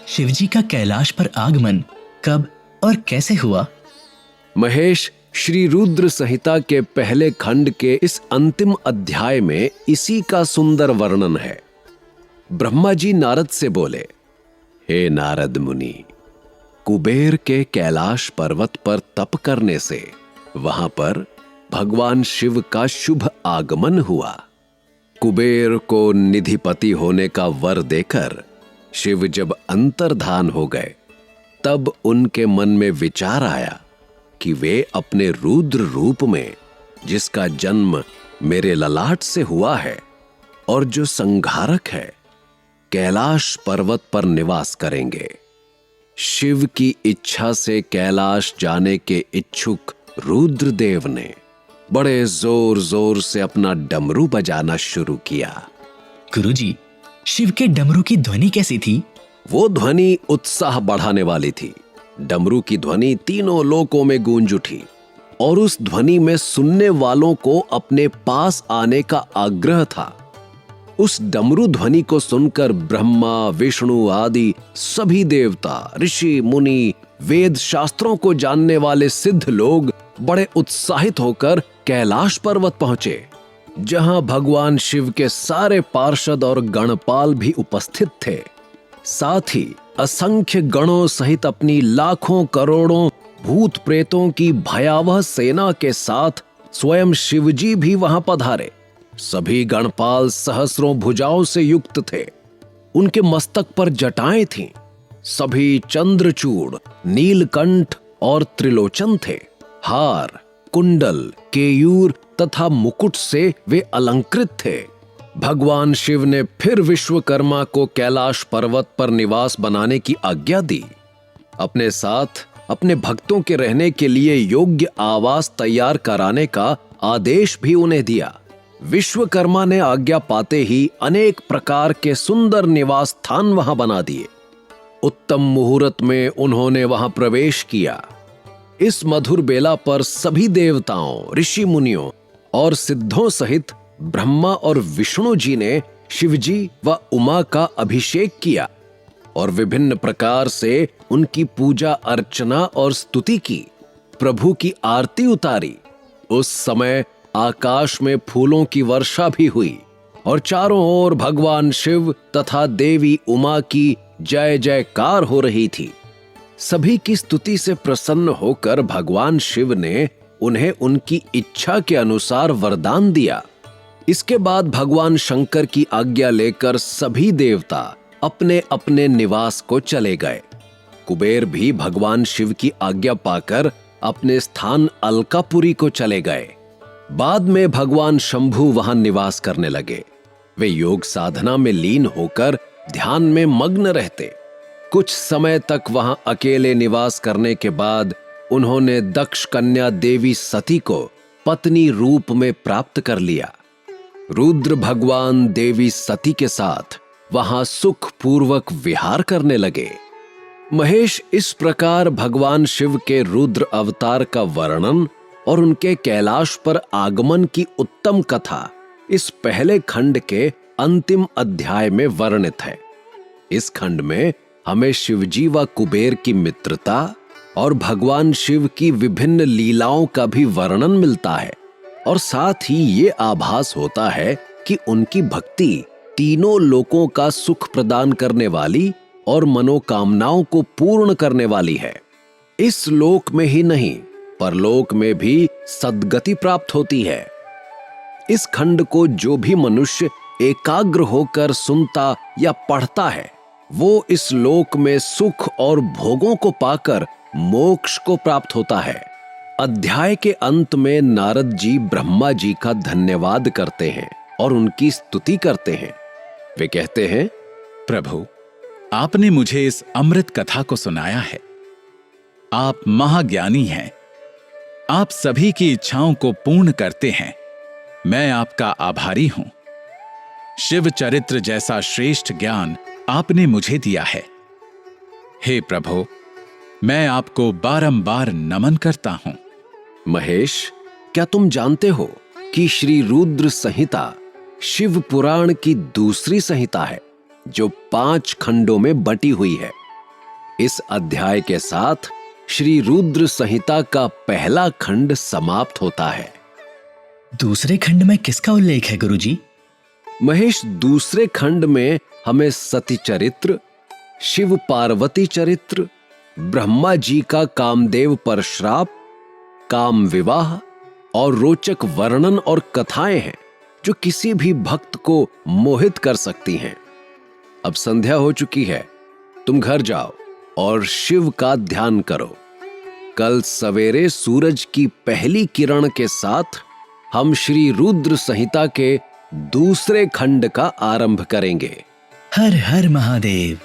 शिवजी का कैलाश पर आगमन कब और कैसे हुआ? महेश, श्री रुद्र संहिता के पहले खंड के इस अंतिम अध्याय में इसी का सुंदर वर्णन है। ब्रह्मा जी नारद से बोले, हे नारद मुनि, कुबेर के कैलाश पर्वत पर तप करने से वहां पर भगवान शिव का शुभ आगमन हुआ। कुबेर को निधिपति होने का वर देकर शिव जब अंतर्धान हो गए, तब उनके मन में विचार आया कि वे अपने रुद्र रूप में, जिसका जन्म मेरे ललाट से हुआ है और जो संहारक है, कैलाश पर्वत पर निवास करेंगे। शिव की इच्छा से कैलाश जाने के इच्छुक रुद्रदेव ने बड़े जोर जोर से अपना डमरू बजाना शुरू किया। गुरुजी, शिव के डमरू की ध्वनि कैसी थी? वो ध्वनि उत्साह बढ़ाने वाली थी। डमरू की ध्वनि तीनों लोकों में गूंज उठी और उस ध्वनि में सुनने वालों को अपने पास आने का आग्रह था। उस डमरू ध्वनि को सुनकर ब्रह्मा, विष्णु आदि सभी देवता, ऋषि, मुनि, वेद शास्त्रों को जानने वाले सिद्ध लोग बड़े उत्साहित होकर कैलाश पर्वत पहुंचे, जहां भगवान शिव के सारे पार्षद और गणपाल भी उपस्थित थे। साथ ही असंख्य गणों सहित अपनी लाखों करोड़ों भूत प्रेतों की भयावह सेना के साथ स्वयं शिवजी भी वहां पधारे। सभी गणपाल सहस्रों भुजाओं से युक्त थे। उनके मस्तक पर जटाएं थीं। सभी चंद्रचूड़, नीलकंठ और त्रिलोचन थे। हार, कुंडल, केयूर तथा मुकुट से वे अलंकृत थे। भगवान शिव ने फिर विश्वकर्मा को कैलाश पर्वत पर निवास बनाने की आज्ञा दी। अपने साथ अपने भक्तों के रहने के लिए योग्य आवास तैयार कराने का आदेश भी उन्हें दिया। विश्वकर्मा ने आज्ञा पाते ही अनेक प्रकार के सुंदर निवास स्थान वहां बना दिए। उत्तम मुहूर्त में उन्होंने वहां प्रवेश किया। इस मधुर बेला पर सभी देवताओं, ऋषि मुनियों और सिद्धों सहित ब्रह्मा और विष्णु जी ने शिवजी व उमा का अभिषेक किया और विभिन्न प्रकार से उनकी पूजा अर्चना और स्तुति की। प्रभु की आरती उतारी। उस समय आकाश में फूलों की वर्षा भी हुई और चारों ओर भगवान शिव तथा देवी उमा की जय जयकार हो रही थी। सभी की स्तुति से प्रसन्न होकर भगवान शिव ने उन्हें उनकी इच्छा के अनुसार वरदान दिया। इसके बाद भगवान शंकर की आज्ञा लेकर सभी देवता अपने अपने निवास को चले गए। कुबेर भी भगवान शिव की आज्ञा पाकर अपने स्थान अलकापुरी को चले गए। बाद में भगवान शंभु वहां निवास करने लगे। वे योग साधना में लीन होकर ध्यान में मग्न रहते। कुछ समय तक वहां अकेले निवास करने के बाद उन्होंने दक्ष कन्या देवी सती को पत्नी रूप में प्राप्त कर लिया। रुद्र भगवान देवी सती के साथ वहां सुख पूर्वक विहार करने लगे। महेश, इस प्रकार भगवान शिव के रुद्र अवतार का वर्णन और उनके कैलाश पर आगमन की उत्तम कथा इस पहले खंड के अंतिम अध्याय में वर्णित है। इस खंड में हमें शिवजी व कुबेर की मित्रता और भगवान शिव की विभिन्न लीलाओं का भी वर्णन मिलता है और साथ ही ये आभास होता है कि उनकी भक्ति तीनों लोकों का सुख प्रदान करने वाली और मनोकामनाओं को पूर्ण करने वाली है। इस लोक में ही नहीं, परलोक में भी सद्गति प्राप्त होती है। इस खंड को जो भी मनुष्य एकाग्र होकर सुनता या पढ़ता है, वो इस लोक में सुख और भोगों को पाकर मोक्ष को प्राप्त होता है। अध्याय के अंत में नारद जी ब्रह्मा जी का धन्यवाद करते हैं और उनकी स्तुति करते हैं। वे कहते हैं, प्रभु, आपने मुझे इस अमृत कथा को सुनाया है। आप महाज्ञानी हैं। आप सभी की इच्छाओं को पूर्ण करते हैं। मैं आपका आभारी हूं। शिव चरित्र जैसा श्रेष्ठ ज्ञान आपने मुझे दिया है। हे प्रभु, मैं आपको बारंबार नमन करता हूं। महेश, क्या तुम जानते हो कि श्री रुद्र संहिता शिव पुराण की दूसरी संहिता है जो 5 खंडों में बटी हुई है। इस अध्याय के साथ श्री रुद्र संहिता का पहला खंड समाप्त होता है। दूसरे खंड में किसका उल्लेख है गुरुजी? महेश, दूसरे खंड में हमें सती चरित्र, शिव पार्वती चरित्र, ब्रह्मा जी का कामदेव पर श्राप, काम विवाह और रोचक वर्णन और कथाएं हैं जो किसी भी भक्त को मोहित कर सकती हैं। अब संध्या हो चुकी है, तुम घर जाओ और शिव का ध्यान करो। कल सवेरे सूरज की पहली किरण के साथ हम श्री रुद्र संहिता के दूसरे खंड का आरंभ करेंगे। हर हर महादेव।